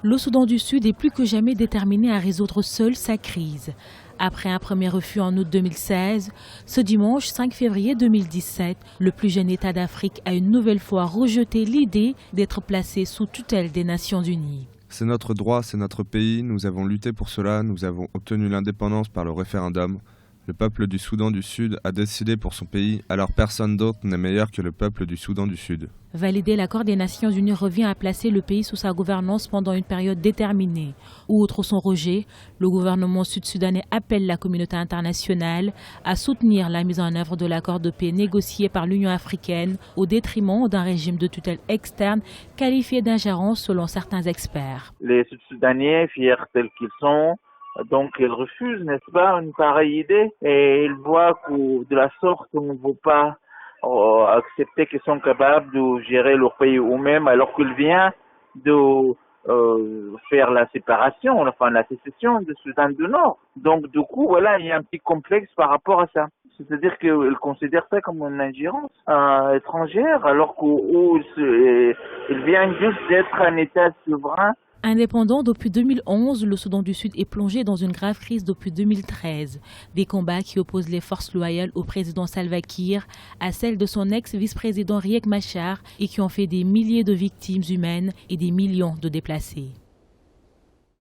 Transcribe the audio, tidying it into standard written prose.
Le Soudan du Sud est plus que jamais déterminé à résoudre seul sa crise. Après un premier refus en août 2016, ce dimanche 5 février 2017, le plus jeune État d'Afrique a une nouvelle fois rejeté l'idée d'être placé sous tutelle des Nations Unies. C'est notre droit, c'est notre pays, nous avons lutté pour cela, nous avons obtenu l'indépendance par le référendum. Le peuple du Soudan du Sud a décidé pour son pays, alors personne d'autre n'est meilleur que le peuple du Soudan du Sud. Valider l'accord des Nations Unies revient à placer le pays sous sa gouvernance pendant une période déterminée. Outre son rejet, le gouvernement sud-soudanais appelle la communauté internationale à soutenir la mise en œuvre de l'accord de paix négocié par l'Union africaine au détriment d'un régime de tutelle externe qualifié d'ingérence selon certains experts. Les Sud-Soudanais, fiers tels qu'ils sont, donc ils refusent, n'est-ce pas, une pareille idée, et ils voient que de la sorte on ne veut pas accepter qu'ils sont capables de gérer leur pays eux-mêmes alors qu'il vient de faire la séparation, enfin la sécession du Soudan du Nord. Donc du coup, voilà, il y a un petit complexe par rapport à ça. C'est-à-dire qu'ils considèrent ça comme une ingérence étrangère alors qu'ils viennent juste d'être un État souverain. Indépendant depuis 2011, le Soudan du Sud est plongé dans une grave crise depuis 2013. Des combats qui opposent les forces loyales au président Salva Kiir à celles de son ex-vice-président Riek Machar et qui ont fait des milliers de victimes humaines et des millions de déplacés.